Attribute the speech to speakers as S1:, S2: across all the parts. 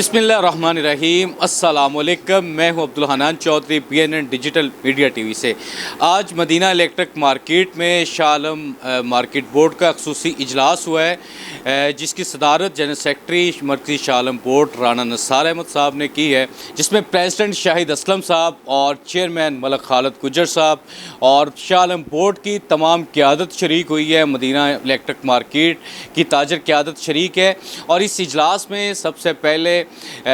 S1: बिस्मिल्लाहिर्रहमानिर्रहीम, अस्सलामुअलैकुम। मैं हूं Abdul Hanan Chaudhry, PNN digital media TV से। आज मदीना इलेक्ट्रिक मार्केट में शाह आलम मार्केट बोर्ड का खसूसी इजलास हुआ है, जिसकी सदारत जनरल सेक्रेटरी मरकज़ी शाह आलम बोर्ड राना नसार अहमद साहब ने की है, जिसमें प्रेसिडेंट शाहिद असलम साहब और चेयरमैन मलक खालिद गुज्जर साहब और शाह आलम बोर्ड की तमाम क़यादत शरीक हुई है। मदीना इलेक्ट्रिक मार्केट की ताजर क़यादत शरीक है और इस इजलास में सबसे पहले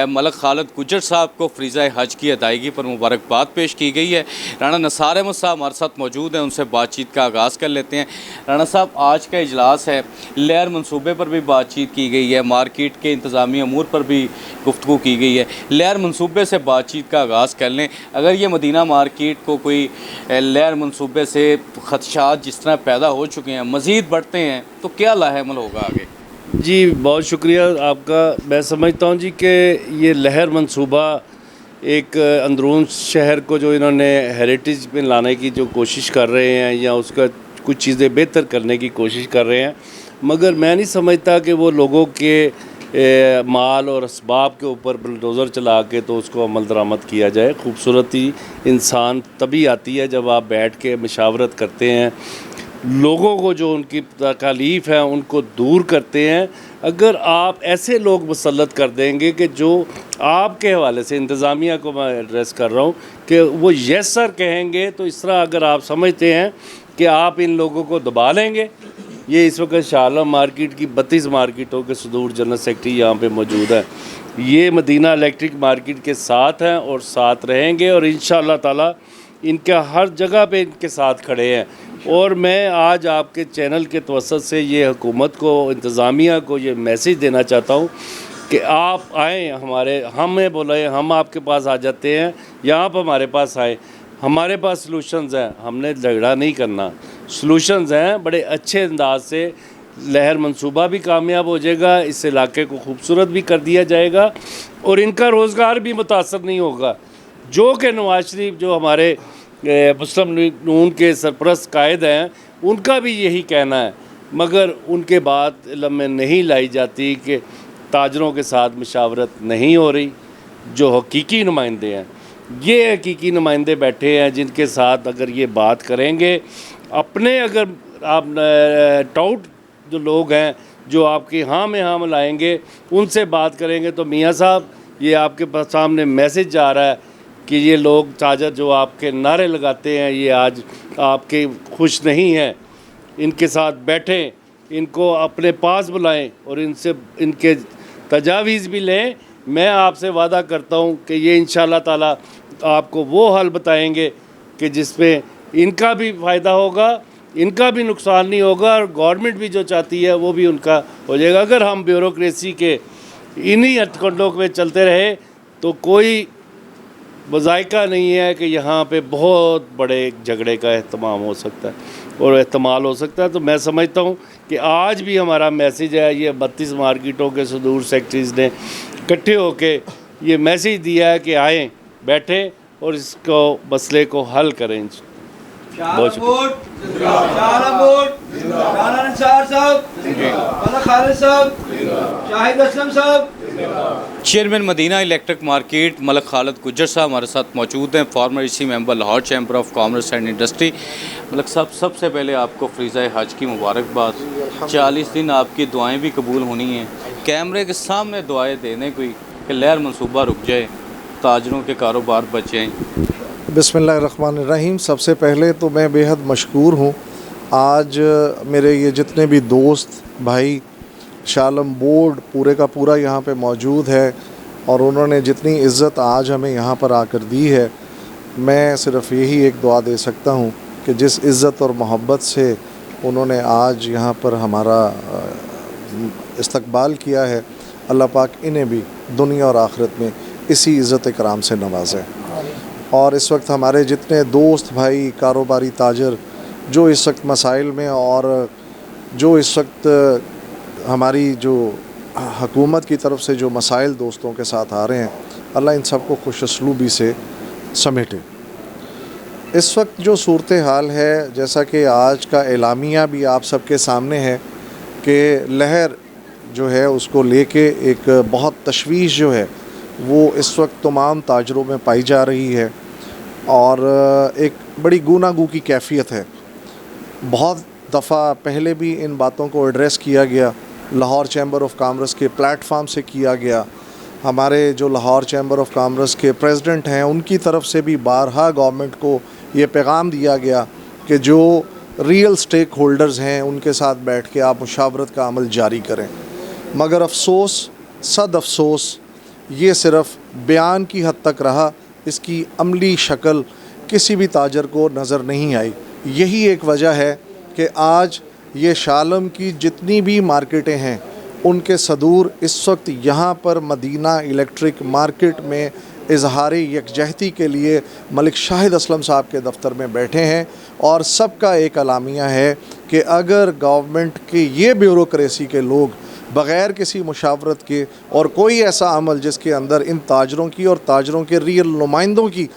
S1: मलक खालिद गुज्जर साहब को फ़रीज़ा हज की अदायगी पर मुबारकबाद पेश की गई है। राना नसार अहमद साहब हमारे साथ मौजूद हैं, उनसे बातचीत का आगाज़ कर लेते हैं। राना साहब, आज का इजलास है, लहर मनसूबे पर भी बातचीत की गई है, मार्केट के इंतज़ामी अमूर पर भी गुफ्तगू की गई है। लहर मनसूबे से बातचीत का आगाज़ कर लें। अगर ये मदीना मार्केट को कोई लहर मनसूबे से खदशात जिस तरह पैदा हो चुके हैं मज़ीद बढ़ते हैं तो क्या लाहेमल होगा आगे?
S2: जी, बहुत शुक्रिया आपका। मैं समझता हूँ जी कि ये लहर मंसूबा एक अंदरून शहर को जो इन्होंने हेरिटेज में लाने की जो कोशिश कर रहे हैं या उसका कुछ चीज़ें बेहतर करने की कोशिश कर रहे हैं, मगर मैं नहीं समझता कि वो लोगों के माल और असबाब के ऊपर बुलडोज़र चला के तो उसको अमल दरामद किया जाए। खूबसूरती इंसान तभी आती है जब आप बैठ के मशावरत करते हैं, लोगों को जो उनकी तकालीफ़ है उनको दूर करते हैं। अगर आप ऐसे लोग मुसल्लत कर देंगे कि जो आपके हवाले से इंतज़ामिया को मैं एड्रेस कर रहा हूँ कि वो यस सर कहेंगे, तो इस तरह अगर आप समझते हैं कि आप इन लोगों को दबा लेंगे। ये इस वक्त शाह आलम मार्केट की 32 मार्केटों के सदूर जनरल सेक्रेटरी यहाँ पे मौजूद है। ये मदीना इलेक्ट्रिक मार्केट के साथ हैं और साथ रहेंगे और इंशाअल्लाह ताला इनका हर जगह पे इनके साथ खड़े हैं। और मैं आज आपके चैनल के तवसत से ये हुकूमत को, इंतज़ामिया को ये मैसेज देना चाहता हूँ कि आप आएँ, हमें बोले, हम आपके पास आ जाते हैं या आप हमारे पास आएँ। हमारे पास सलूशंस हैं, हमने झगड़ा नहीं करना, सलूशंस हैं। बड़े अच्छे अंदाज से लहर मंसूबा भी कामयाब हो जाएगा, इस इलाके को खूबसूरत भी कर दिया जाएगा और इनका रोज़गार भी मुतासर नहीं होगा। जो कि नवाज शरीफ जो हमारे मुस्लिम लीग नून के सरपरस्त कायद हैं, उनका भी यही कहना है, मगर उनके बात इल्म में नहीं लाई जाती कि ताजरों के साथ मशावरत नहीं हो रही। जो हकीकी नुमाइंदे हैं, ये हकीकी नुमाइंदे बैठे हैं जिनके साथ अगर ये बात करेंगे, अपने अगर आप टाउट जो लोग हैं जो आपकी हाँ में हाँ मिलाएंगे, उनसे बात करेंगे तो मियाँ साहब, ये आपके सामने मैसेज जा रहा है कि ये लोग ताजर जो आपके नारे लगाते हैं ये आज आपके खुश नहीं हैं। इनके साथ बैठें, इनको अपने पास बुलाएं और इनसे इनके तजावीज़ भी लें। मैं आपसे वादा करता हूं कि ये इंशाअल्लाह ताला आपको वो हल बताएंगे कि जिसमें इनका भी फ़ायदा होगा, इनका भी नुकसान नहीं होगा और गवर्नमेंट भी जो चाहती है वो भी उनका हो जाएगा। अगर हम ब्यूरोक्रेसी के इन्हीं हथकंडों में चलते रहे तो कोई वज़ायका नहीं है कि यहाँ पे बहुत बड़े झगड़े का एहतमाम हो सकता है और एहतमाल हो सकता है। तो मैं समझता हूँ कि आज भी हमारा मैसेज है, ये 32 मार्केटों के सदूर सेक्रेटरीज़ ने इकट्ठे होके ये मैसेज दिया है कि आएँ, बैठें और इसको मसले को हल करें। बहुत
S1: chairman Madina electric market Malak Khalid Gujjar साहब हमारे साथ मौजूद हैं, फॉर्मर इसी member Lahore chamber of commerce and industry. Malak साहब, सबसे पहले आपको फ़रीज़ा हज की मुबारकबाद। 40 दिन आपकी दुआएं भी कबूल होनी हैं। कैमरे के सामने दुआएं देने कोई कि लहर मनसूबा रुक जाए, ताजरों के कारोबार बच जाएँ।
S3: बिस्मिल्लाहिर्रहमानिर्रहीम। सबसे पहले तो मैं बेहद मशकूर हूँ, आज मेरे ये जितने भी दोस्त भाई, शाह आलम बोर्ड पूरे का पूरा यहाँ पे मौजूद है और उन्होंने जितनी इज़्ज़त आज हमें यहाँ पर आकर दी है, मैं सिर्फ़ यही एक दुआ दे सकता हूँ कि जिस इज़्ज़त और मोहब्बत से उन्होंने आज यहाँ पर हमारा इस्तकबाल किया है, अल्लाह पाक इन्हें भी दुनिया और आखिरत में इसी इज़्ज़त इकराम से नवाज़े। और इस वक्त हमारे जितने दोस्त भाई, कारोबारी ताजर जो इस वक्त मसाइल में और जो इस वक्त हमारी जो हुकूमत की तरफ से जो मसाइल दोस्तों के साथ आ रहे हैं, अल्लाह इन सब को खुशअस्लूबी से समेटे। इस वक्त जो सूरत हाल है, जैसा कि आज का एलामिया भी आप सबके सामने है कि लहर जो है उसको लेके एक बहुत तशवीश जो है वो इस वक्त तमाम ताजरों में पाई जा रही है और एक बड़ी गूनागू की कैफियत है। बहुत दफ़ा पहले भी इन बातों को एड्रेस किया गया, लाहौर चैम्बर ऑफ कॉमर्स के प्लेटफार्म से किया गया। हमारे जो लाहौर चैम्बर ऑफ कॉमर्स के प्रेसिडेंट हैं उनकी तरफ से भी बारहा गवर्नमेंट को ये पैगाम दिया गया कि जो रियल स्टेक होल्डर्स हैं उनके साथ बैठ के आप मुशावरत का अमल जारी करें। मगर अफसोस, सद अफसोस, ये सिर्फ़ बयान की हद तक रहा, इसकी अमली शक्ल किसी भी ताजर को नज़र नहीं आई। यही एक वजह है कि आज ये शालम की जितनी भी मार्केटें हैं उनके सदूर इस वक्त यहाँ पर मदीना इलेक्ट्रिक मार्केट में इजहार यकजहती के लिए मलिक शाहिद असलम साहब के दफ्तर में बैठे हैं और सबका एक अलामिया है कि अगर गवर्नमेंट के ये ब्यूरोक्रेसी के लोग बग़ैर किसी मुशावरत के और कोई ऐसा अमल जिसके अंदर इन ताजरों की और ताजरों के रियल नुमाइंदों की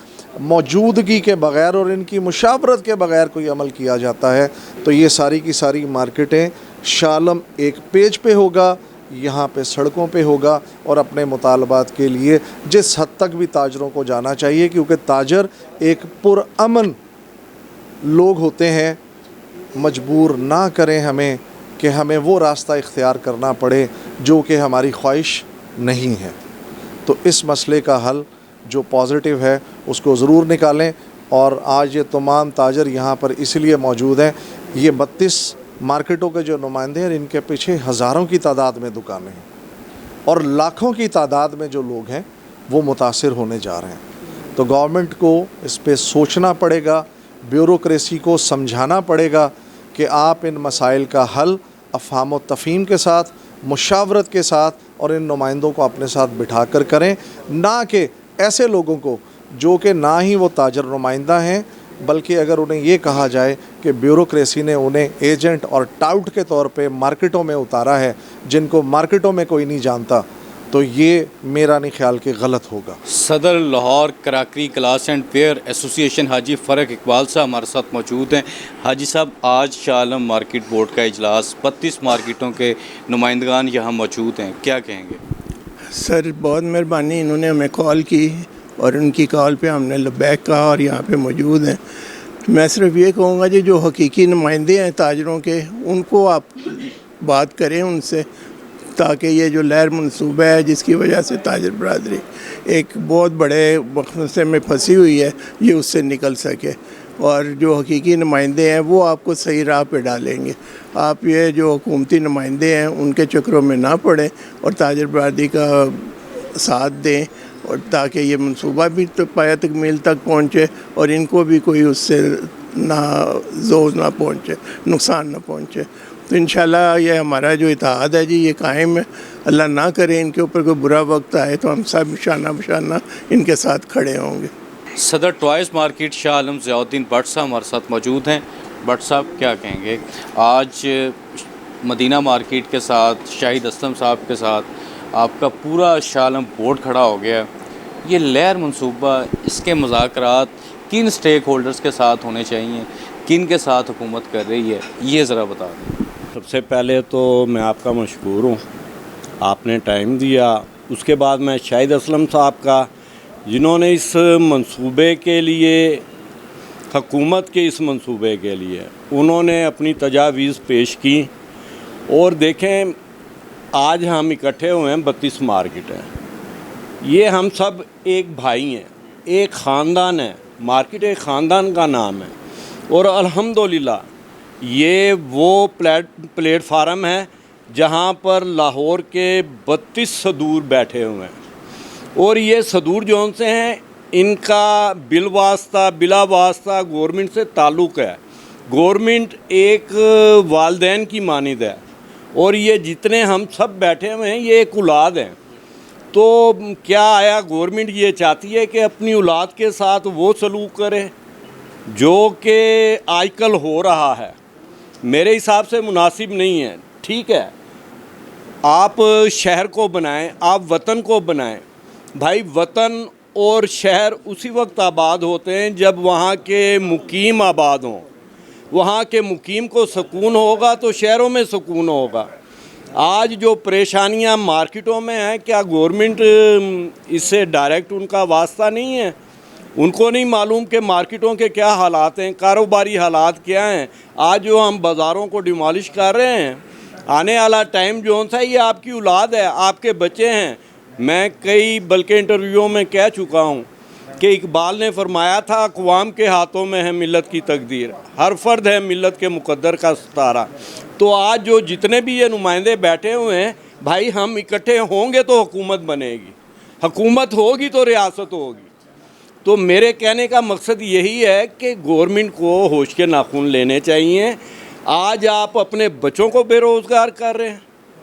S3: मौजूदगी के बग़ैर और इनकी मुशावरत के बग़ैर कोई अमल किया जाता है तो ये सारी की सारी मार्केटें शालम एक पेज पे होगा, यहाँ पे सड़कों पे होगा और अपने मुतालबात के लिए जिस हद तक भी ताजरों को जाना चाहिए, क्योंकि ताजर एक पुरअमन लोग होते हैं। मजबूर ना करें हमें कि हमें वो रास्ता इख्तियार करना पड़े जो कि हमारी ख्वाहिश नहीं है। तो इस मसले का हल जो पॉजिटिव है उसको ज़रूर निकालें। और आज ये तमाम ताजर यहाँ पर इसलिए मौजूद हैं, ये 32 मार्केटों के जो नुमाइंदे हैं इनके पीछे हज़ारों की तादाद में दुकानें हैं और लाखों की तादाद में जो लोग हैं वो मुतासिर होने जा रहे हैं। तो गवर्नमेंट को इस पे सोचना पड़ेगा, ब्यूरोक्रेसी को समझाना पड़ेगा कि आप इन मसाइल का हल अफ़हाम व तफ़हीम के साथ, मुशावरत के साथ और इन नुमाइंदों को अपने साथ बिठा कर करें, ना कि ऐसे लोगों को जो कि ना ही वो ताजर नुमाइंदा हैं, बल्कि अगर उन्हें ये कहा जाए कि ब्यूरोक्रेसी ने उन्हें एजेंट और टाउट के तौर पे मार्केटों में उतारा है जिनको मार्केटों में कोई नहीं जानता, तो ये मेरा नहीं ख्याल कि गलत होगा।
S1: सदर Lahore crockery class and fair association हाजी फ़रक इकबाल साहब हमारे साथ मौजूद हैं। हाजी साहब, आज शालम मार्केट बोर्ड का इजलास, 32 मार्केटों के नुमाइंदगान यहाँ मौजूद हैं, क्या कहेंगे?
S4: सर बहुत मेहरबानी, इन्होंने हमें कॉल की और उनकी कॉल पे हमने लबैक कहा और यहाँ पे मौजूद हैं। मैं सिर्फ ये कहूँगा जी जो हकीकी नुमाइंदे हैं ताजरों के, उनको आप बात करें उनसे, ताकि ये जो लहर मंसूबा है जिसकी वजह से ताजर बरादरी एक बहुत बड़े मसले में फंसी हुई है, ये उससे निकल सके। और जो हकीकी नुमाइंदे हैं वो आपको सही राह पे डालेंगे। आप ये जो हुकूमती नुमाइंदे हैं उनके चक्रों में ना पड़ें और ताजर बरादरी का साथ दें, और ताकि ये मंसूबा भी तो पाया तकमील तक पहुँचे और इनको भी कोई उससे ना जोर ना पहुँचे, नुकसान ना पहुँचे। तो इंशाल्लाह ये हमारा जो इत्तेहाद है जी ये कायम है। अल्लाह ना करे इनके ऊपर कोई बुरा वक्त आए तो हम सब शाना बशाना इनके साथ खड़े होंगे।
S1: सदर टॉयज़ मार्केट शाह आलम ज़ियाउद्दीन भट्ट साहब हमारे साथ मौजूद हैं। भट्ट साहब, क्या कहेंगे? आज मदीना मार्केट के साथ, शाहिद असलम साहब के साथ आपका पूरा शाह आलम बोर्ड खड़ा हो गया। ये लहर मंसूबा, इसके मुज़ाकरात किन स्टेक होल्डर्स के साथ होने चाहिए, किन के साथ हुकूमत कर रही है, ये ज़रा बता दें।
S5: सबसे पहले तो मैं आपका मशकूर हूँ, आपने टाइम दिया। उसके बाद मैं शाहिद असलम साहब का, जिन्होंने इस मंसूबे के लिए, हकूमत के इस मंसूबे के लिए उन्होंने अपनी तजावीज़ पेश की। और देखें आज हम इकट्ठे हुए हैं, 32 मार्केट हैं, ये हम सब एक भाई हैं, एक ख़ानदान है। मार्केट एक ख़ानदान का नाम है और अल्हम्दुलिल्लाह ये वो प्लेटफार्म है जहाँ पर लाहौर के 32 सदूर बैठे हुए हैं। और ये सदूर जौन से हैं, इनका बिला वास्ता गवर्नमेंट से ताल्लुक़ है। गवर्नमेंट एक वालदैन की मानिद है और ये जितने हम सब बैठे हुए हैं ये एक औलाद हैं। तो क्या आया गवर्नमेंट ये चाहती है कि अपनी औलाद के साथ वो सलूक करे जो कि आजकल हो रहा है? मेरे हिसाब से मुनासिब नहीं है। ठीक है, आप शहर को बनाएं, आप वतन को बनाएं। भाई वतन और शहर उसी वक्त आबाद होते हैं जब वहाँ के मुकीम आबाद हों। वहाँ के मुकीम को सुकून होगा तो शहरों में सुकून होगा। आज जो परेशानियां मार्केटों में हैं, क्या गवर्नमेंट इससे डायरेक्ट उनका वास्ता नहीं है? उनको नहीं मालूम कि मार्केटों के क्या हालात हैं, कारोबारी हालात क्या हैं? आज जो हम बाज़ारों को डिमॉलिश कर रहे हैं, आने वाला टाइम जो सा ये आपकी औलाद है, आपके बच्चे हैं। मैं कई बल्कि इंटरव्यूओं में कह चुका हूँ कि इकबाल ने फरमाया था, अक़वाम के हाथों में है मिल्लत की तकदीर, हर फर्द है मिल्लत के मुक़द्दर का सितारा। तो आज जो जितने भी ये नुमाइंदे बैठे हुए हैं भाई, हम इकट्ठे होंगे तो हुकूमत बनेगी, हुकूमत होगी तो रियासत होगी। तो मेरे कहने का मकसद यही है कि गवर्नमेंट को होश के नाखून लेने चाहिए। आज आप अपने बच्चों को बेरोज़गार कर रहे हैं,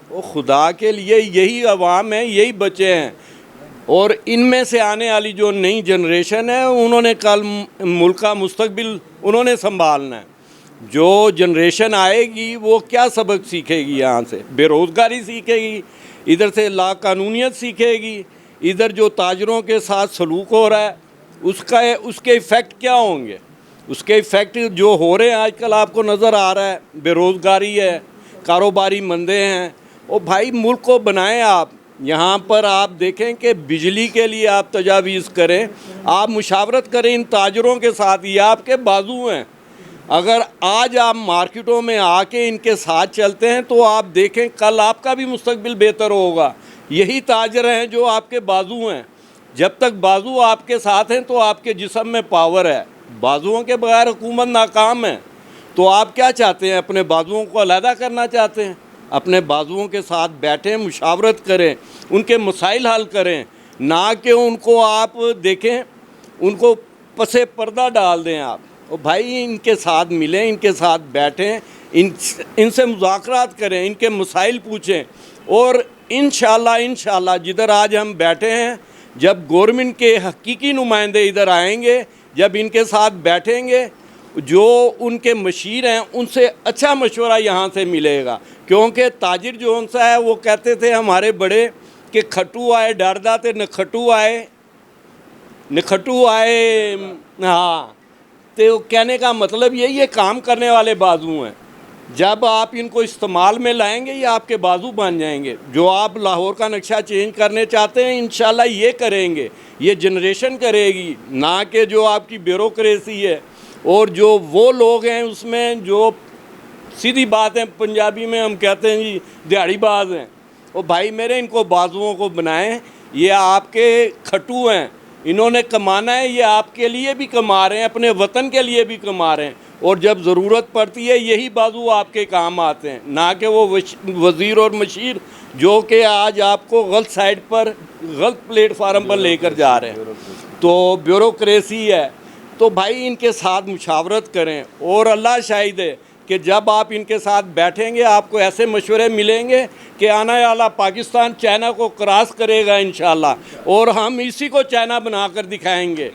S5: वो खुदा के लिए यही अवाम है, यही बच्चे हैं, और इनमें से आने वाली जो नई जनरेशन है उन्होंने कल मुल्क का मुस्तकबिल उन्होंने संभालना है। जो जनरेशन आएगी वो क्या सबक सीखेगी? यहाँ से बेरोज़गारी सीखेगी, इधर से लाकानूनियत सीखेगी, इधर जो ताजरों के साथ सलूक हो रहा है उसके इफ़ेक्ट क्या होंगे? उसके इफ़ेक्ट जो हो रहे हैं आजकल आपको नज़र आ रहा है, बेरोज़गारी है, कारोबारी मंदे हैं। और भाई मुल्क को बनाएं आप। यहाँ पर आप देखें कि बिजली के लिए आप तजावीज़ करें, आप मुशावरत करें इन ताजरों के साथ, ये आपके बाजू हैं। अगर आज आप मार्केटों में आके इनके साथ चलते हैं तो आप देखें कल आपका भी मुस्तकबिल बेहतर होगा। यही ताजर हैं जो आपके बाजू हैं। जब तक बाजू आपके साथ हैं तो आपके जिस्म में पावर है। बाजुओं के बगैर हुकूमत नाकाम है। तो आप क्या चाहते हैं? अपने बाजुओं को अलहदा करना चाहते हैं? अपने बाजुओं के साथ बैठें, मुशावरत करें, उनके मसाइल हल करें, ना कि उनको आप देखें, उनको पसे पर्दा डाल दें आप। और भाई इनके साथ मिलें, इनके साथ बैठें, इनसे मुज़ाकरात करें, इनके मसाइल पूछें। और इंशाअल्लाह जिधर आज हम बैठे हैं, जब गवर्नमेंट के हकीकी नुमाइंदे इधर आएंगे, जब इनके साथ बैठेंगे, जो उनके मशीर हैं उनसे अच्छा मशवरा यहाँ से मिलेगा। क्योंकि ताजिर जो सा है वो कहते थे हमारे बड़े कि खट्टू आए डरदा ते नखट्टू आए। हाँ, तो कहने का मतलब यही है, काम करने वाले बाजू हैं। जब आप इनको इस्तेमाल में लाएंगे ये आपके बाजू बन जाएंगे। जो आप लाहौर का नक्शा चेंज करने चाहते हैं इंशाल्लाह ये करेंगे, ये जनरेशन करेगी, ना कि जो आपकी ब्यूरोक्रेसी है और जो वो लोग हैं उसमें जो सीधी बात है, पंजाबी में हम कहते हैं जी दिहाड़ीबाज हैं। और भाई मेरे इनको बाजुओं को बनाएं, ये आपके खट्टू हैं, इन्होंने कमाना है, ये आपके लिए भी कमा रहे हैं, अपने वतन के लिए भी कमा रहे हैं। और जब ज़रूरत पड़ती है यही बाजू आपके काम आते हैं, ना कि वो वज़ीर और मशीर जो कि आज आपको गलत साइड पर, गलत प्लेटफार्म पर लेकर जा रहे हैं। तो ब्यूरोक्रेसी है। तो भाई इनके साथ मुशावरत करें। और अल्लाह शाहिद है कि जब आप इनके साथ बैठेंगे आपको ऐसे मशवरे मिलेंगे कि आने वाला पाकिस्तान चाइना को क्रॉस करेगा इंशाल्लाह, और हम इसी को चाइना बनाकर दिखाएंगे।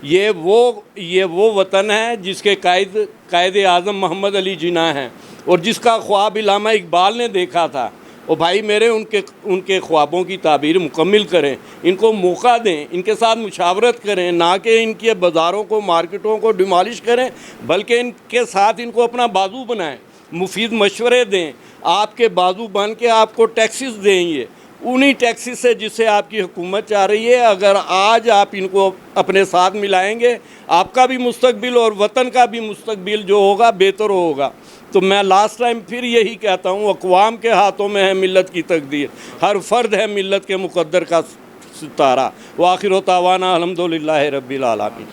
S5: ये वो वतन है जिसके कायदे आज़म मोहम्मद अली जिन्ना हैं और जिसका ख्वाब इल्लामा इकबाल ने देखा था। और भाई मेरे उनके ख्वाबों की ताबीर मुकम्मिल करें, इनको मौका दें, इनके साथ मुशावरत करें, ना कि इनके बाज़ारों को, मार्केटों को डिमॉलिश करें, बल्कि इनके साथ इनको अपना बाजू बनाएं, मुफीद मशवरे दें, आपके बाजू बन के आपको टैक्सेस देंगे, उन्हीं टैक्सेस से जिससे आपकी हुकूमत चाह रही है। अगर आज आप इनको अपने साथ मिलाएंगे, आपका भी मुस्तकबिल और वतन का भी मुस्तकबिल जो होगा बेहतर होगा। तो मैं लास्ट टाइम फिर यही कहता हूँ, अक़वाम के हाथों में है मिल्लत की तकदीर, हर फर्द है मिल्लत के मुक़द्दर का सितारा। व आखिर तावाना अल्हम्दुलिल्लाह रब्बिल आलमीन।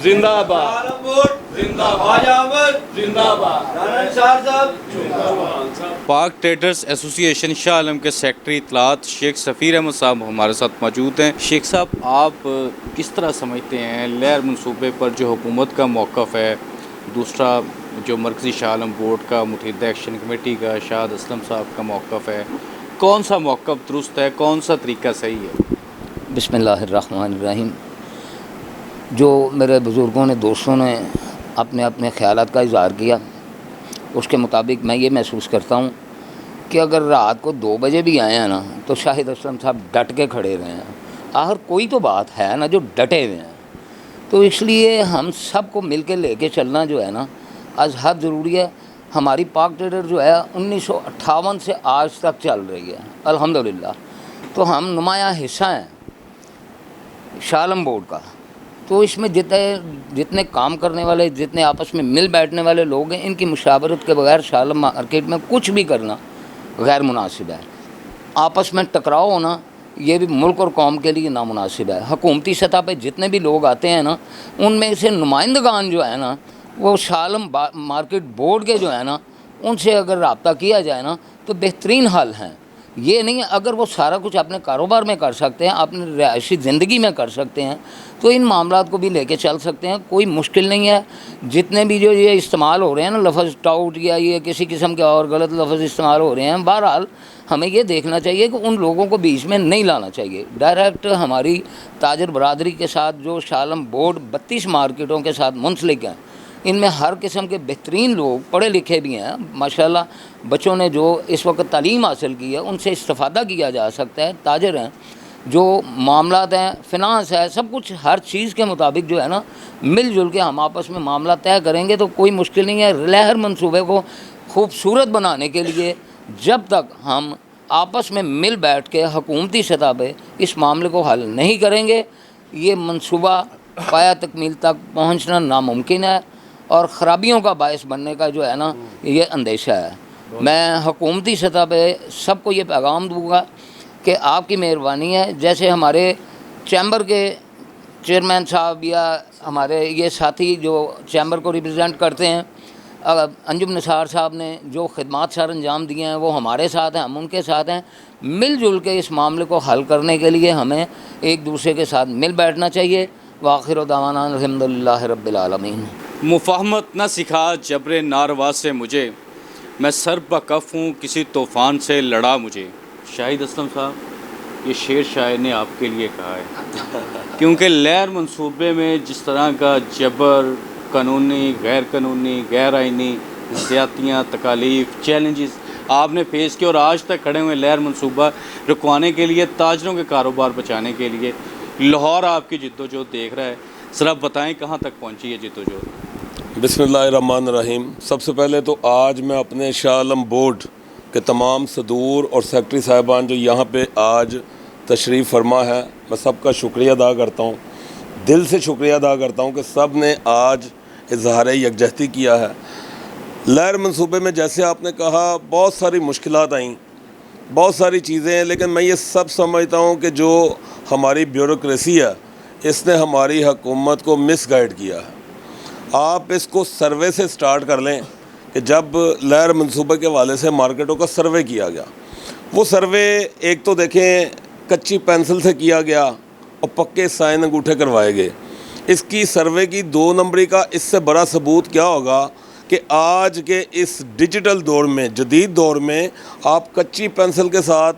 S5: जिंदाबाद
S1: पाक ट्रेडर्स एसोसिएशन शाह आलम के सेक्रेटरी इत्तलात शेख सफ़ीर अहमद साहब हमारे साथ मौजूद हैं। शेख साहब, आप किस तरह समझते हैं लहर मनसूबे पर जो हुकूमत का मौक़िफ़ है, दूसरा जो मरकज़ी शाह आलम बोर्ड का, मुत्तहिदा एक्शन कमेटी का, शाहिद असलम साहब का मौक़िफ़ है, कौन सा मौक़िफ़ दुरुस्त है, कौन सा तरीका सही है?
S6: बिस्मिल्लाहिर्रहमानिर्रहीम। जो मेरे बुज़ुर्गों ने, दोस्तों ने अपने अपने ख़यालात का इज़हार किया, उसके मुताबिक मैं ये महसूस करता हूँ कि अगर रात को 2 बजे भी आए हैं ना तो शाहिद असलम साहब डट के खड़े रहे हैं। आखिर कोई तो बात है ना जो डटे हुए हैं। तो इसलिए हम सब को मिल के लेके चलना जो है ना आज हद ज़रूरी है। हमारी पाक ट्रेडर जो है 1958 से आज तक चल रही है अल्हम्दुलिल्लाह। तो हम नुमाया हिस्सा हैं शाह आलम बोर्ड का। तो इसमें जितने काम करने वाले, जितने आपस में मिल बैठने वाले लोग हैं, इनकी मुशावरत के बगैर शाह आलम मार्केट में कुछ भी करना गैर मुनासिब है। आपस में टकराव होना ये भी मुल्क और कौम के लिए नामुनासिब है। हुकूमती सतह पे जितने भी लोग आते हैं ना, उनमें से नुमाइंदगान जो है ना, वो शाह आलम मार्केट बोर्ड के जो है ना, उनसे अगर रब्ता किया जाए ना तो बेहतरीन हल हैं। ये नहीं है, अगर वो सारा कुछ अपने कारोबार में कर सकते हैं, अपनी रिहायशी ज़िंदगी में कर सकते हैं, तो इन मामलात को भी लेके चल सकते हैं, कोई मुश्किल नहीं है। जितने भी जो ये इस्तेमाल हो रहे हैं ना लफ्ज़ टाउट या ये किसी किस्म के और गलत लफ्ज़ इस्तेमाल हो रहे हैं, बहरहाल हमें ये देखना चाहिए कि उन लोगों को बीच में नहीं लाना चाहिए। डायरेक्ट हमारी ताजर बरादरी के साथ जो शाह आलम बोर्ड 32 मार्केटों के साथ मुंसलिक हैं, इनमें हर किस्म के बेहतरीन लोग पढ़े लिखे भी हैं माशाल्लाह। बच्चों ने जो इस वक्त तालीम हासिल की है उनसे इस्तिफ़ादा किया जा सकता है। ताजर हैं, जो मामलात हैं, फ़िनांस है, सब कुछ हर चीज़ के मुताबिक जो है ना मिलजुल के हम आपस में मामला तय करेंगे तो कोई मुश्किल नहीं है। लहर मंसूबे को खूबसूरत बनाने के लिए जब तक हम आपस में मिल बैठ के हुकूमती सतह पे इस मामले को हल नहीं करेंगे, ये मंसूबा पाया तकमील तक पहुँचना नामुमकिन है और ख़राबियों का बायस बनने का जो है ना ये अंदेशा है। मैं हुकूमती सतह पे सबको ये पैगाम दूँगा कि आपकी मेहरबानी है, जैसे हमारे चैम्बर के चेयरमैन साहब या हमारे ये साथी जो चैम्बर को रिप्रेजेंट करते हैं, अंजुम निसार साहब ने जो खिदमात सर अंजाम दिए हैं वो हमारे साथ हैं, हम उनके साथ हैं। मिलजुल के इस मामले को हल करने के लिए हमें एक दूसरे के साथ मिल बैठना चाहिए। वाखिर दावाना अल्हम्दुलिल्लाह रब्बिल आलमीन।
S1: मुफाहमत न सिखा जबरे नारवा से मुझे, मैं सर बकफ हूँ किसी तूफ़ान से लड़ा मुझे। शाहिद असलम साहब, ये शेर शायर ने आपके लिए कहा है क्योंकि लहर मंसूबे में जिस तरह का जबर, कानूनी, गैर आइनी ज़्यादतियाँ, तकालीफ, चैलेंजेस आपने फेस किए और आज तक खड़े हुए लहर मंसूबा रुकवाने के लिए, ताजरों के कारोबार बचाने के लिए लाहौर आपकी जिद्दोजहद देख रहा है। सर आप बताएं कहाँ तक पहुँची है जिद्दोजहद?
S7: बिस्मिल्लाहिर्रहमानिर्रहीम। सबसे पहले तो आज मैं अपने शाह आलम बोर्ड के तमाम सदूर और सेक्रेटरी साहिबान जो यहाँ पे आज तशरीफ़ फरमा है, मैं सबका शुक्रिया अदा करता हूँ, दिल से शुक्रिया अदा करता हूँ कि सब ने आज इजहार यकजहती किया है। लहर मंसूबे में जैसे आपने कहा बहुत सारी मुश्किलात आई, बहुत सारी चीज़ें हैं, लेकिन मैं ये सब समझता हूँ कि जो हमारी ब्यूरोक्रेसी है इसने हमारी हुकूमत को मिसगाइड किया है। आप इसको सर्वे से स्टार्ट कर लें कि जब लहर मंसूबे के हवाले से मार्केटों का सर्वे किया गया, वो सर्वे एक तो देखें कच्ची पेंसिल से किया गया और पक्के साइन अंगूठे करवाए गए। इसकी सर्वे की 2 नंबरी का इससे बड़ा सबूत क्या होगा कि आज के इस डिजिटल दौर में, जदीद दौर में, आप कच्ची पेंसिल के साथ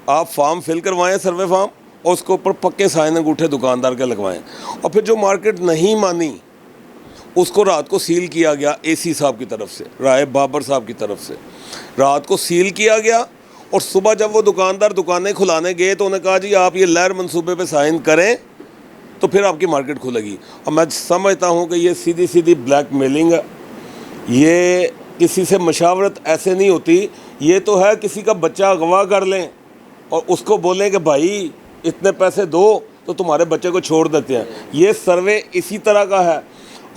S7: आप फॉर्म फिल करवाएं, सर्वे फॉर्म, और उसके ऊपर पक्के साइन अंगूठे दुकानदार के लगवाएं। और फिर जो मार्केट नहीं मानी उसको रात को सील किया गया एसी साहब की तरफ से, राय बाबर साहब की तरफ से रात को सील किया गया। और सुबह जब वो दुकानदार दुकानें खुलाने गए तो उन्होंने कहा जी आप ये लहर मंसूबे पे साइन करें तो फिर आपकी मार्केट खुलेगी। और मैं समझता हूँ कि ये सीधी सीधी ब्लैकमेलिंग है, ये किसी से मशावरत ऐसे नहीं होती। ये तो है किसी का बच्चा अगवा कर लें और उसको बोलें कि भाई इतने पैसे दो तो तुम्हारे बच्चे को छोड़ देते हैं। ये सर्वे इसी तरह का है।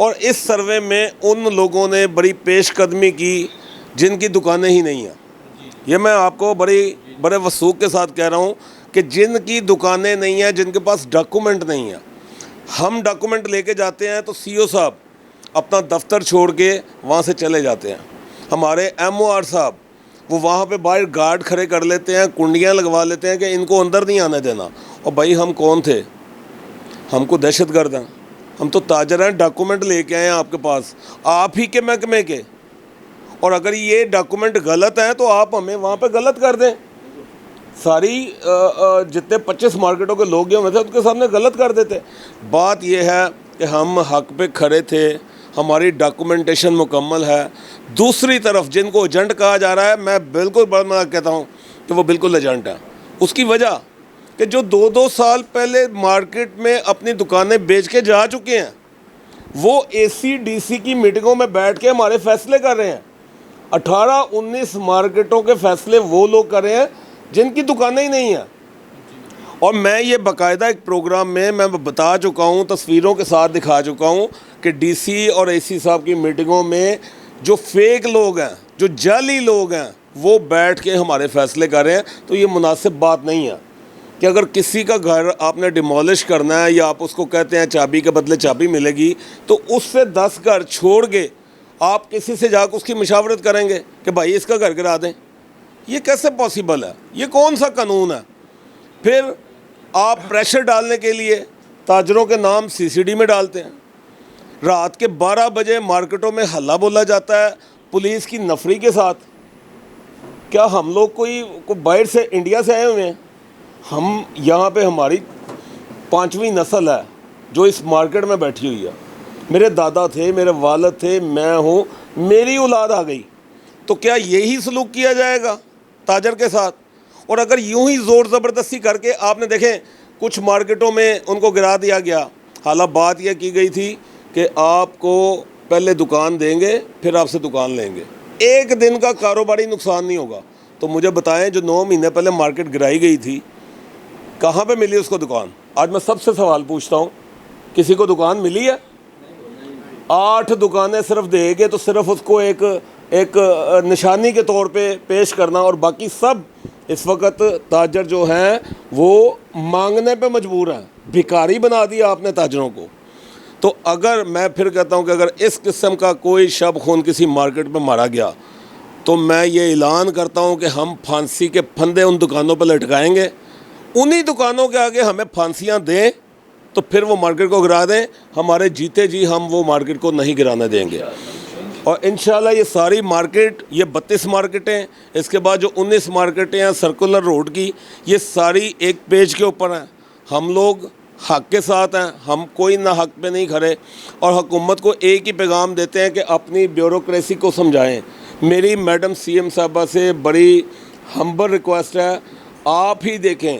S7: और इस सर्वे में उन लोगों ने बड़ी पेशकदमी की जिनकी दुकानें ही नहीं हैं। ये मैं आपको बड़े वसूख के साथ कह रहा हूँ कि जिनकी दुकानें नहीं हैं, जिनके पास डॉक्यूमेंट नहीं है, हम डॉक्यूमेंट लेके जाते हैं तो सीओ साहब अपना दफ्तर छोड़ के वहाँ से चले जाते हैं। हमारे एमओआर साहब वो वहाँ पे बाहर गार्ड खड़े कर लेते हैं, कुंडियाँ लगवा लेते हैं कि इनको अंदर नहीं आने देना। और भाई हम कौन थे? हमको दहशतगर्द हैं? हम तो ताजर हैं, डॉक्यूमेंट लेके आए हैं आपके पास, आप ही के महकमे के। और अगर ये डॉक्यूमेंट गलत हैं तो आप हमें वहाँ पे गलत कर दें। सारी जितने 25 मार्केटों के लोग हुए थे उनके सामने गलत कर देते। बात यह है कि हम हक पे खड़े थे, हमारी डॉक्यूमेंटेशन मुकम्मल है। दूसरी तरफ जिनको एजेंट कहा जा रहा है, मैं बिल्कुल बड़ा कहता हूँ कि वो बिल्कुल एजेंट है। उसकी वजह कि जो 2-2 साल पहले मार्केट में अपनी दुकानें बेच के जा चुके हैं, वो एसी डीसी की मीटिंगों में बैठ के हमारे फैसले कर रहे हैं 18-19 मार्केटों के फैसले वो लोग कर रहे हैं जिनकी दुकानें ही नहीं हैं। और मैं ये बाकायदा एक प्रोग्राम में मैं बता चुका हूँ, तस्वीरों के साथ दिखा चुका हूँ कि डीसी और एसी साहब की मीटिंगों में जो फेक लोग हैं, जो जाली लोग हैं, वो बैठ के हमारे फैसले कर रहे हैं। तो ये मुनासिब बात नहीं है कि अगर किसी का घर आपने डिमोलिश करना है या आप उसको कहते हैं चाबी के बदले चाबी मिलेगी, तो उससे 10 घर छोड़ के आप किसी से जाकर उसकी मशावरत करेंगे कि भाई इसका घर गिरा दें। ये कैसे पॉसिबल है? ये कौन सा कानून है? फिर आप प्रेशर डालने के लिए ताजरों के नाम सीसीडी में डालते हैं। रात के 12 बजे मार्केटों में हल्ला बोला जाता है पुलिस की नफरी के साथ। क्या हम लोग कोई बाहर से इंडिया से आए हुए हैं? हम यहाँ पे हमारी 5वीं नस्ल है जो इस मार्केट में बैठी हुई है। मेरे दादा थे, मेरे वालिद थे, मैं हूँ, मेरी औलाद आ गई। तो क्या यही सलूक किया जाएगा ताजर के साथ? और अगर यूं ही ज़ोर ज़बरदस्ती करके, आपने देखें कुछ मार्केटों में उनको गिरा दिया गया। हालांकि बात यह की गई थी कि आपको पहले दुकान देंगे फिर आपसे दुकान लेंगे, एक दिन का कारोबारी नुकसान नहीं होगा। तो मुझे बताएं, जो 9 महीने पहले मार्केट गिराई गई थी, कहाँ पे मिली उसको दुकान? आज मैं सबसे सवाल पूछता हूँ, किसी को दुकान मिली है? 8 दुकानें सिर्फ देंगे तो सिर्फ उसको एक निशानी के तौर पे पेश करना, और बाकी सब इस वक्त ताजर जो हैं वो मांगने पे मजबूर हैं। भिखारी बना दिया आपने ताजरों को। तो अगर मैं फिर कहता हूं कि अगर इस किस्म का कोई शब खून किसी मार्केट में मारा गया, तो मैं ये ऐलान करता हूं कि हम फांसी के फंदे उन दुकानों पर लटकाएंगे। उन्हीं दुकानों के आगे हमें फांसियां दें तो फिर वो मार्केट को गिरा दें। हमारे जीते जी हम वो मार्केट को नहीं गिराने देंगे। और इंशाल्लाह ये सारी मार्केट, ये 32 मार्केटें, इसके बाद जो 19 मार्केटें हैं सर्कुलर रोड की, ये सारी एक पेज के ऊपर हैं। हम लोग हक़ के साथ हैं, हम कोई ना हक़ पे नहीं खड़े। और हुकूमत को एक ही पैगाम देते हैं कि अपनी ब्यूरोक्रेसी को समझाएं। मेरी मैडम सीएम साहबा से बड़ी हम्बल रिक्वेस्ट है, आप ही देखें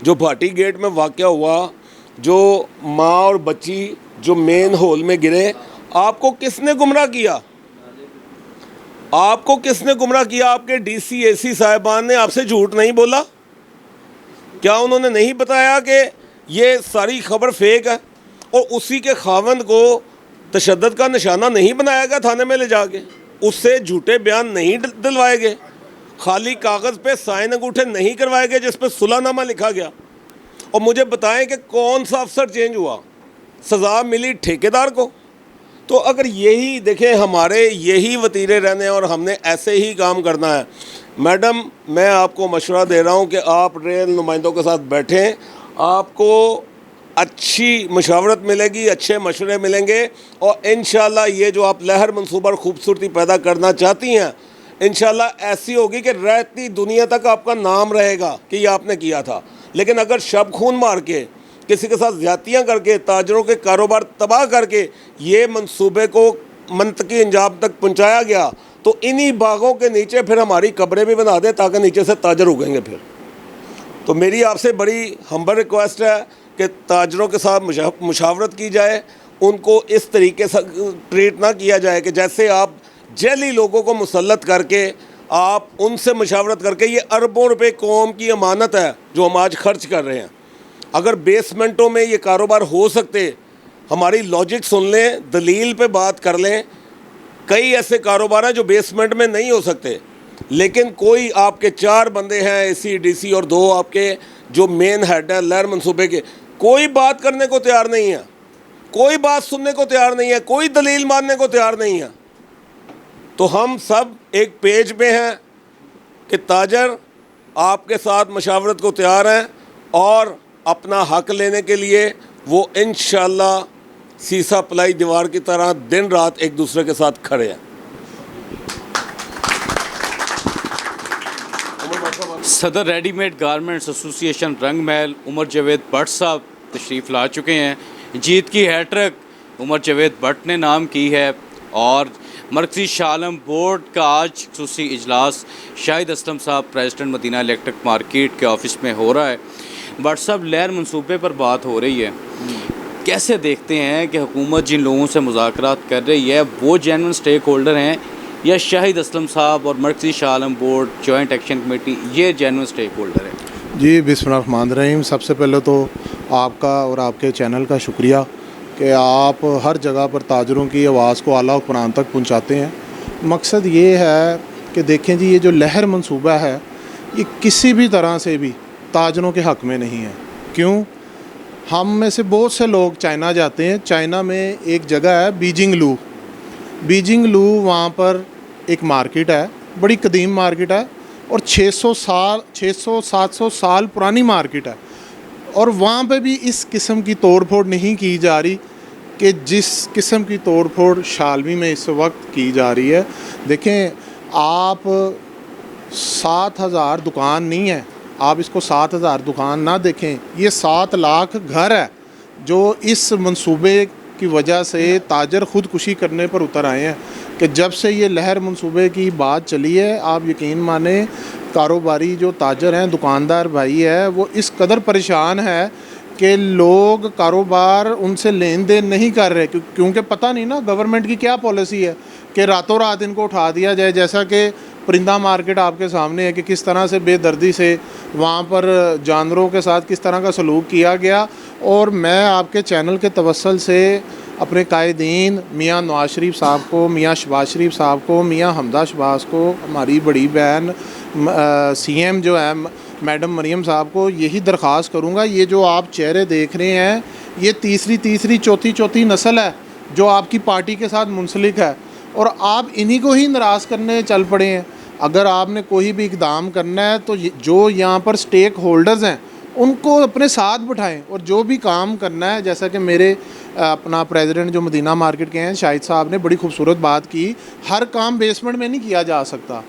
S7: जो भाटी गेट में वाक़या हुआ, जो माँ और बच्ची जो मेन हॉल में गिरे, आपको किसने गुमराह किया? आपको किसने गुमराह किया? आपके डीसी एसी साहिबान ने आपसे झूठ नहीं बोला? क्या उन्होंने नहीं बताया कि ये सारी खबर फेक है? और उसी के खावंद को तशद्दुद का निशाना नहीं बनाया गया थाने में ले जाके? उससे झूठे बयान नहीं दिलवाए गए? खाली कागज़ पे साइन अंगूठे नहीं करवाए गए जिस पर सुलहनामा लिखा गया? और मुझे बताएं कि कौन सा अफसर चेंज हुआ? सज़ा मिली ठेकेदार को। तो अगर यही देखें, हमारे यही वतीरे रहने और हमने ऐसे ही काम करना है, मैडम मैं आपको मशवरा दे रहा हूं कि आप रेल नुमाइंदों के साथ बैठें, आपको अच्छी मशावरत मिलेगी, अच्छे मशवरे मिलेंगे। और इंशाल्लाह ये जो आप लहर मंसूबा और ख़ूबसूरती पैदा करना चाहती हैं, इंशाल्लाह ऐसी होगी कि रहती दुनिया तक आपका नाम रहेगा कि ये आपने किया था। लेकिन अगर शब खून मार के, किसी के साथ ज़्यादतियाँ करके, ताजरों के कारोबार तबाह करके ये मंसूबे को मंतकी अंजाम तक पहुँचाया गया, तो इन्हीं बागों के नीचे फिर हमारी कब्रें भी बना दें ताकि नीचे से ताजर उगेंगे फिर। तो मेरी आपसे बड़ी हम्बल रिक्वेस्ट है कि ताजरों के साथ मुशावरत की जाए, उनको इस तरीके से ट्रीट ना किया जाए कि जैसे आप जैली लोगों को मुसल्लत करके आप उनसे मुशावरत करके, ये अरबों रुपए कौम की अमानत है जो हम आज खर्च कर रहे हैं। अगर बेसमेंटों में ये कारोबार हो सकते, हमारी लॉजिक सुन लें, दलील पे बात कर लें। कई ऐसे कारोबार हैं जो बेसमेंट में नहीं हो सकते, लेकिन कोई आपके 4 बंदे हैं एसी डीसी और 2 आपके जो मेन हेड हैं लहर मंसूबे के, कोई बात करने को तैयार नहीं है, कोई बात सुनने को तैयार नहीं है, कोई दलील मानने को तैयार नहीं है। तो हम सब एक पेज पे हैं कि ताजर आपके साथ मशावरत को तैयार हैं और अपना हक लेने के लिए वो इंशाल्लाह सीसा पलाई दीवार की तरह दिन रात एक दूसरे के साथ खड़े हैं।
S1: सदर रेडीमेड गारमेंट्स एसोसिएशन रंग महल उमर जावेद भट्ट साहब तशरीफ़ ला चुके हैं। जीत की हैट्रिक उमर जावेद भट्ट ने नाम की है और मरकज़ी शालम बोर्ड का आज ख़ुसूसी इजलास शाहिद असलम साहब प्रेसिडेंट मदीना इलेक्ट्रिक मार्केट के ऑफिस में हो रहा है। भट्ट साहब, लहर मंसूबे पर बात हो रही है, कैसे देखते हैं कि हुकूमत जिन लोगों से मुज़ाकरात कर रही है वो जेन्युइन स्टेक होल्डर हैं या शाहिद असलम साहब और मरकज़ी Shah Alam board joint action committee ये जेन्युइन स्टेक होल्डर है?
S3: जी बिस्मिल्लाहिर्रहमानिर्रहीम। सबसे पहले तो आपका और आपके चैनल का शुक्रिया कि आप हर जगह पर ताजरों की आवाज़ को आला हुक्मरान तक पहुंचाते हैं। मकसद ये है कि देखें जी, ये जो लहर मंसूबा है ये किसी भी तरह से भी ताजरों के हक़ में नहीं है। क्यों? हम में से बहुत से लोग चाइना जाते हैं। चाइना में एक जगह है बीजिंग लू, वहाँ पर एक मार्केट है, बड़ी कदीम मार्केट है और 600-700 साल पुरानी मार्केट है। और वहाँ पे भी इस किस्म की तोड़ फोड़ नहीं की जा रही कि जिस किस्म की तोड़ फोड़ शालमी में इस वक्त की जा रही है। देखें, आप 7,000 दुकान नहीं है, आप इसको 7,000 दुकान ना देखें, ये 7 लाख घर है जो इस मंसूबे की वजह से ताजर ख़ुदकुशी करने पर उतर आए हैं। कि जब से ये लहर मंसूबे की बात चली है, आप यकीन माने कारोबारी जो ताजर हैं, दुकानदार भाई है, वो इस कदर परेशान है कि लोग कारोबार उनसे लेन देन नहीं कर रहे क्योंकि पता नहीं ना गवर्नमेंट की क्या पॉलिसी है कि रातों रात इनको उठा दिया जाए। जैसा कि परिंदा मार्केट आपके सामने है कि किस तरह से बेदर्दी से वहाँ पर जानवरों के साथ किस तरह का सलूक किया गया। और मैं आपके चैनल के तवस्सुल से अपने कायदीन मियाँ नवाज शरीफ साहब को, मियाँ शहबाज शरीफ साहब को, मियाँ हमदा शहबाज को, हमारी बड़ी बहन CM जो है मैडम मरियम साहब को यही दरख्वास्त करूँगा, ये जो आप चेहरे देख रहे हैं ये तीसरी चौथी नस्ल है जो आपकी पार्टी के साथ मुंसलिक है और आप इन्हीं को ही नाराज़ करने चल पड़े हैं। अगर आपने कोई भी इकदाम करना है तो जो यहाँ पर स्टेक होल्डर्स हैं उनको अपने साथ बिठाएं और जो भी काम करना है, जैसा कि मेरे अपना प्रेसिडेंट जो मदीना मार्केट के हैं शाहिद साहब ने बड़ी खूबसूरत बात की, हर काम बेसमेंट में नहीं किया जा सकता,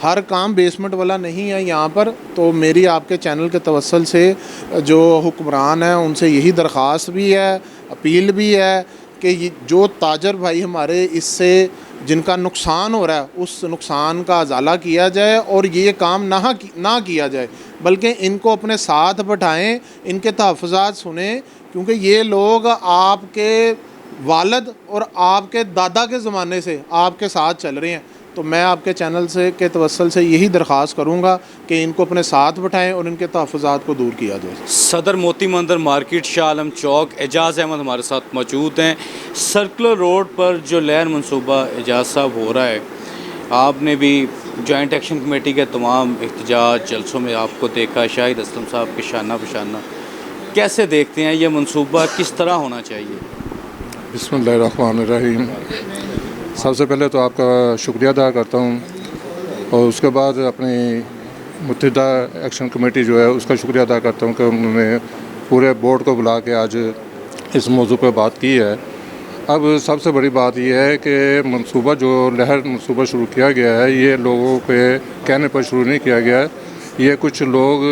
S3: हर काम बेसमेंट वाला नहीं है यहाँ पर। तो मेरी आपके चैनल के तवस्सुल से जो हुक्मरान हैं उनसे यही दरख्वास्त भी है, अपील भी है कि जो ताजर भाई हमारे इससे जिनका नुकसान हो रहा है उस नुकसान का अजाला किया जाए और ये काम ना किया जाए, बल्कि इनको अपने साथ बैठाएं, इनके तहफ़्फ़ुज़ात सुने, क्योंकि ये लोग आपके वालिद और आपके दादा के ज़माने से आपके साथ चल रहे हैं। तो मैं आपके चैनल से के तवस्सुल से यही दरख्वास्त करूँगा कि इनको अपने साथ बैठाएं और इनके तहफ़्फ़ुज़ात को दूर किया जाए।
S1: सदर मोती मंदिर मार्केट, शाह आलम चौक, एजाज़ अहमद हमारे साथ मौजूद हैं। सर्कुलर रोड पर जो लहर मंसूबा एजाज़ साहब हो रहा है, आपने भी जॉइंट एक्शन कमेटी के तमाम एहतजाज जलसों में आपको देखा, शाहिद असलम साहब के शाना बशाना, कैसे देखते हैं ये मंसूबा किस तरह होना चाहिए?
S8: बिस्मिल्लाहिर्रहमानिर्रहीम। सबसे पहले तो आपका शुक्रिया अदा करता हूँ और उसके बाद अपनी मुत्तहिदा एक्शन कमेटी जो है उसका शुक्रिया अदा करता हूँ कि उन्होंने पूरे बोर्ड को बुला के आज इस मौजू पर बात की है। अब सबसे बड़ी बात यह है कि मंसूबा जो लहर मंसूबा शुरू किया गया है, ये लोगों पे कहने पर शुरू नहीं किया गया है। ये कुछ लोग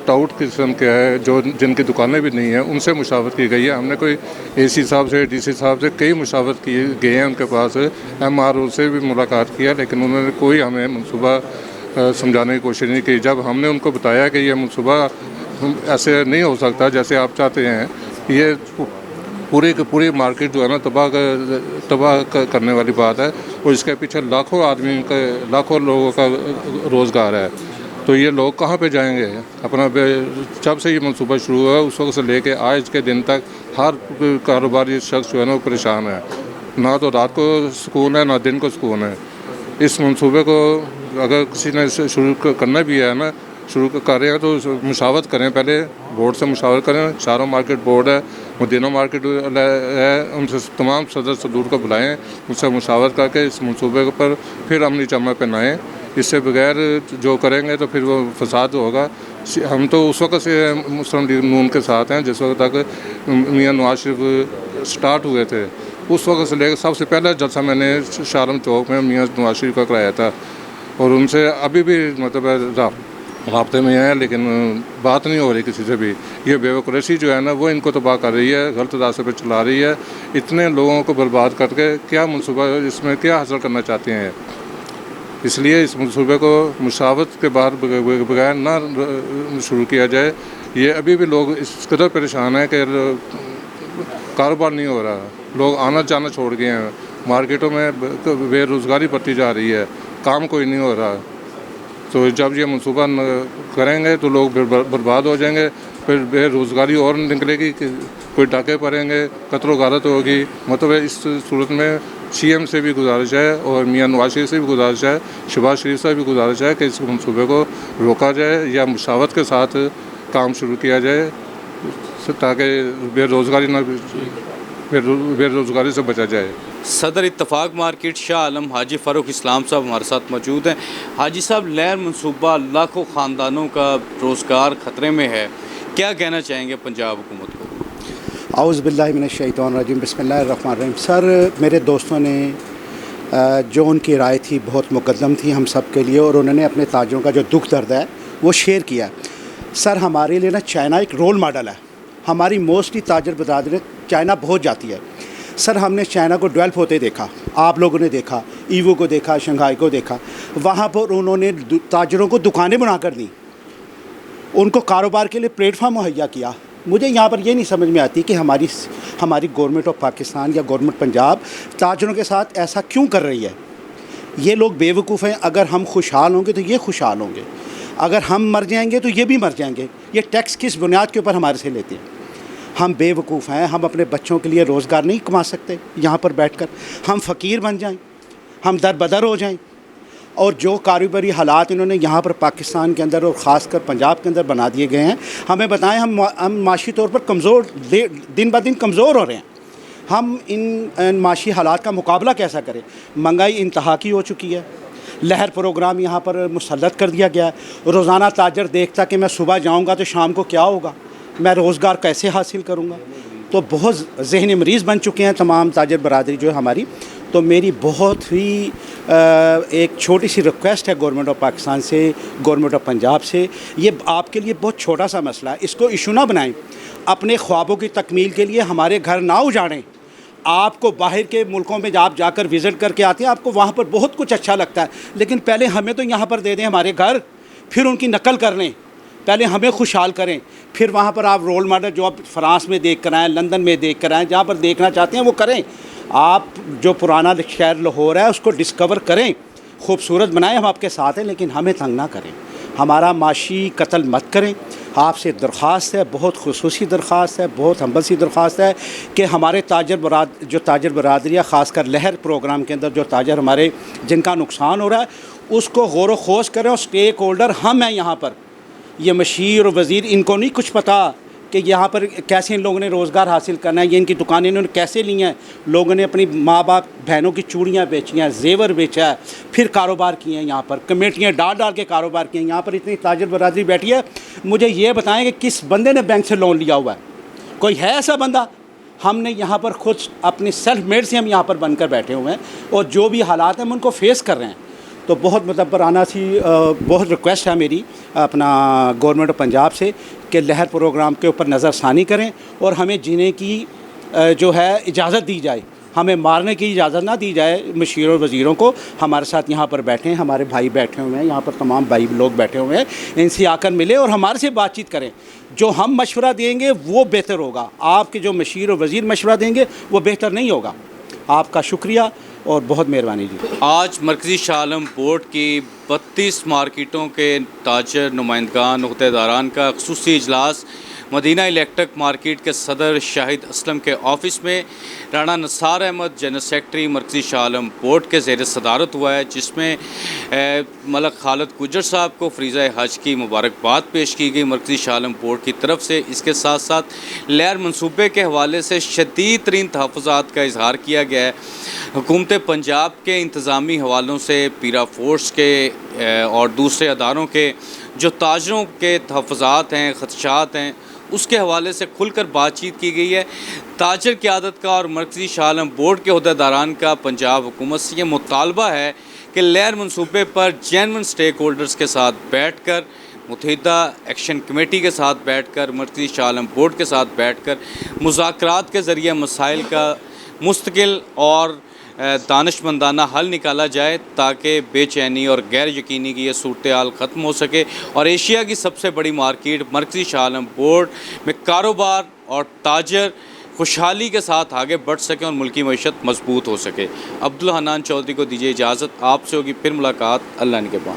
S8: टाउट किस्म के हैं जो जिनकी दुकानें भी नहीं हैं, उनसे मुशावरत की गई है। हमने कोई AC साहब से, DC साहब से कई मुशावरत किए गए हैं, उनके पास MRO से भी मुलाकात किया, लेकिन उन्होंने कोई हमें मंसूबा समझाने की कोशिश नहीं की। जब हमने उनको बताया कि ये मंसूबा ऐसे नहीं हो सकता जैसे आप चाहते हैं, ये पूरी मार्केट जो है ना तबाह करने वाली बात है और इसके पीछे लाखों लोगों का रोज़गार है, तो ये लोग कहाँ पे जाएंगे? अपना जब से ये मंसूबा शुरू हुआ उस वक्त से लेके आज के दिन तक हर कारोबारी शख्स जो है ना वो परेशान है, ना तो रात को सुकून है ना दिन को सुकून है। इस मंसूबे को अगर किसी ने शुरू करना भी है ना, शुरू कर रहे हैं तो मुशावरत करें, पहले बोर्ड से मुशावरत करें। शाहरों मार्केट बोर्ड है, मदीना मार्केट है, उनसे तमाम सदर सदूर को बुलाएं, उनसे मुशावरत करके इस मंसूबे पर फिर अमली जमा पहनाएँ। इससे बगैर जो करेंगे तो फिर वो फसाद होगा। हम तो उस वक्त से मुस्लिम लीग नून के साथ हैं जिस वक्त तक मियाँ नवाज शरीफ स्टार्ट हुए थे, उस वक्त से लेकर सबसे पहला जलसा मैंने शाह आलम चौक में मियाँ नवाज शरीफ का कराया था और उनसे अभी भी मतलब राब्ते में हैं, लेकिन बात नहीं हो रही किसी से भी। ये ब्यूरोक्रेसी जो है ना वो इनको तबाह कर रही है, गलत रास्ते पर चला रही है। इतने लोगों को बर्बाद करके क्या मंसूबा, इसमें क्या हासिल करना चाहते हैं? इसलिए इस मंसूबे को मुशावरत के बाद बगैर ना शुरू किया जाए। ये अभी भी लोग इस कदर परेशान हैं कि कारोबार नहीं हो रहा, लोग आना जाना छोड़ गए हैं, मार्केटों में बेरोज़गारी बढ़ती जा रही है, काम कोई नहीं हो रहा। तो जब ये मनसूबा करेंगे तो लोग बर्बाद हो जाएंगे, फिर बेरोज़गारी और निकलेगी, कोई डाके पड़ेंगे, कत्ल गारत होगी। मतलब इस सूरत में CM से भी गुजारिश है और मियां नवाज शरीफ से भी गुजारिश है, शहबाज शरीफ से भी गुजारिश है कि इस मनसूबे को रोका जाए या मुशावरत के साथ काम शुरू किया जाए, ताकि बेरोज़गारी से बचा जाए।
S1: सदर इत्तफाक मार्केट शाह आलम हाजी फ़ारूक इस्लाम साहब हमारे साथ मौजूद हैं। हाजी साहब, लहर मनसूबा लाखों ख़ानदानों का रोज़गार ख़तरे में है, क्या कहना चाहेंगे पंजाब हुकूमत को?
S9: औज़ बिल्लाहि मिनश शैतानिर रजीम, बिस्मिल्लाहिर रहमानिर रहीम। सर, मेरे दोस्तों ने जो उनकी राय थी बहुत मुकद्दम थी हम सब के लिए, और उन्होंने अपने ताजरों का जो दुख दर्द है वो शेयर किया। सर, हमारे लिए ना चाइना एक रोल मॉडल है। हमारी मोस्टली ताजर बरादरी चाइना बहुत जाती है। सर, हमने चाइना को डेवलप होते देखा, आप लोगों ने देखा, ईवो को देखा, शंघाई को देखा। वहाँ पर उन्होंने ताजरों को दुकानें बनाकर दी, उनको कारोबार के लिए प्लेटफॉर्म मुहैया किया। मुझे यहाँ पर ये नहीं समझ में आती कि हमारी गवर्नमेंट ऑफ पाकिस्तान या गवर्नमेंट पंजाब ताजरों के साथ ऐसा क्यों कर रही है। ये लोग बेवकूफ़ हैं। अगर हम खुशहाल होंगे तो ये खुशहाल होंगे, अगर हम मर जाएंगे तो ये भी मर जाएंगे। ये टैक्स किस बुनियाद के ऊपर हमारे से लेते हैं? हम बेवकूफ़ हैं। हम अपने बच्चों के लिए रोज़गार नहीं कमा सकते यहाँ पर बैठकर। हम फ़कीर बन जाएं, हम दरबदर हो जाएं। और जो कारोबारी हालात इन्होंने यहाँ पर पाकिस्तान के अंदर और ख़ासकर पंजाब के अंदर बना दिए गए हैं, हमें बताएं, हम माशी तौर पर कमज़ोर, दिन ब दिन कमज़ोर हो रहे हैं। हम इन माशी हालात का मुकाबला कैसा करें? महंगाई इंतहा की हो चुकी है। लहर प्रोग्राम यहाँ पर मुसल्लत कर दिया गया है। रोज़ाना ताजर देखता कि मैं सुबह जाऊँगा तो शाम को क्या होगा, मैं रोज़गार कैसे हासिल करूँगा। तो बहुत ज़हनी मरीज़ बन चुके हैं तमाम ताजर बरादरी जो है हमारी। तो मेरी बहुत ही एक छोटी सी रिक्वेस्ट है गवर्नमेंट ऑफ पाकिस्तान से, गवर्नमेंट ऑफ पंजाब से। ये आपके लिए बहुत छोटा सा मसला है, इसको इशू ना बनाएं। अपने ख्वाबों की तकमील के लिए हमारे घर ना उजाड़ें। आपको बाहर के मुल्कों में आप जाकर विज़िट करके आते हैं, आपको वहाँ पर बहुत कुछ अच्छा लगता है, लेकिन पहले हमें तो यहाँ पर दे दें हमारे घर, फिर उनकी नकल कर लें। पहले हमें खुशहाल करें, फिर वहाँ पर आप रोल मॉडल जो आप फ्रांस में देख कर आएँ, लंदन में देख कर आएँ, जहाँ पर देखना चाहते हैं वो करें। आप जो पुराना शहर लाहौर है उसको डिस्कवर करें, खूबसूरत बनाएं, हम आपके साथ हैं, लेकिन हमें तंग ना करें, हमारा माशी कत्ल मत करें। आपसे दरख्वास्त है, बहुत खुसूसी दरख्वास्त है, बहुत हम्बल सी दरख्वास्त है कि हमारे ताजर बरादरियाँ ख़ासकर लहर प्रोग्राम के अंदर जो ताजर हमारे जिनका नुकसान हो रहा है उसको गौर व खोज करें। और स्टेक होल्डर हम हैं यहाँ पर, ये मशीर और वज़ीर, इनको नहीं कुछ पता कि यहाँ पर कैसे इन लोगों ने रोज़गार हासिल करना है, ये इनकी दुकानें इन्होंने कैसे ली हैं। लोगों ने अपनी माँ बाप बहनों की चूड़ियाँ बेची हैं, जेवर बेचा है, फिर कारोबार किए हैं, यहाँ पर कमेटियाँ डाल के कारोबार किए हैं। यहाँ पर इतनी ताजर बरादरी बैठी है, मुझे ये बताएं कि किस बंदे ने बैंक से लोन लिया हुआ है? कोई है ऐसा बंदा? हमने यहाँ पर खुद अपने सेल्फ मेड से हम यहाँ पर बनकर बैठे हुए हैं, और जो भी हालात हैं हम उनको फेस कर रहे हैं। तो बहुत मुतब्बराना सी बहुत रिक्वेस्ट है मेरी अपना गवर्नमेंट ऑफ पंजाब से कि लहर प्रोग्राम के ऊपर नज़रसानी करें और हमें जीने की जो है इजाज़त दी जाए, हमें मारने की इजाज़त ना दी जाए। मशीर और वज़ीरों को हमारे साथ यहाँ पर बैठे हैं, हमारे भाई बैठे हुए हैं यहाँ पर, तमाम भाई लोग बैठे हुए हैं, इनसे आकर मिले और हमारे से बातचीत करें। जो हम मशवरा देंगे वो बेहतर होगा, आपके जो मशीर और वज़ीर मशवरा देंगे वो बेहतर नहीं होगा। आपका शुक्रिया और बहुत मेहरबानी जी।
S1: आज मरकज़ी शाह आलम बोर्ड की 32 मार्केटों के ताजर नुमाइंदगान अहदेदारान का ख़ुसूसी इजलास मदीना इलेक्ट्रिक मार्केट के सदर शाहिद असलम के ऑफ़िस में राणा नसार अहमद जनरल सेक्रेटरी मरकज़ी शाह आलम बोर्ड के ज़ेर सदारत हुआ है, जिसमें मलक खालिद गुजर साहब को फ़रीज़ा हज की मुबारकबाद पेश की गई मरकज़ी शाह आलम बोर्ड की तरफ से। इसके साथ साथ लहर मनसूबे के हवाले से शदीद तरीन तहफ़्फ़ुज़ात का इजहार किया गया है। हुकूमत पंजाब के इंतज़ामी हवालों से पीरा फोर्स के और दूसरे अदारों के जो ताजरों के तहफ़्फ़ुज़ात हैं, ख़दशात हैं, उसके हवाले से खुलकर बातचीत की गई है। ताजर क़यादत का और मरकज़ी शाह आलम बोर्ड के अहदेदारान का पंजाब हुकूमत से ये मुतालबा है कि लहर मनसूबे पर जेन्युइन स्टेक होल्डर्स के साथ बैठ कर, मुत्तहिदा एक्शन कमेटी के साथ बैठ कर, मरकज़ी शाह आलम बोर्ड के साथ बैठ कर मुज़ाकरात के ज़रिए मसाइल का मुस्तकिल और दानिशमंदाना हल निकाला जाए, ताकि बेचैनी और गैर यकीनी की ये सूरत हाल ख़त्म हो सके और एशिया की सबसे बड़ी मार्केट मरकज़ी शाह आलम बोर्ड में कारोबार और ताजर खुशहाली के साथ आगे बढ़ सकें और मुल्की मईशत मजबूत हो सके। अब्दुल हन्नान चौधरी को दीजिए इजाज़त, आपसे होगी फिर मुलाकात, अल्लाह निगहबान।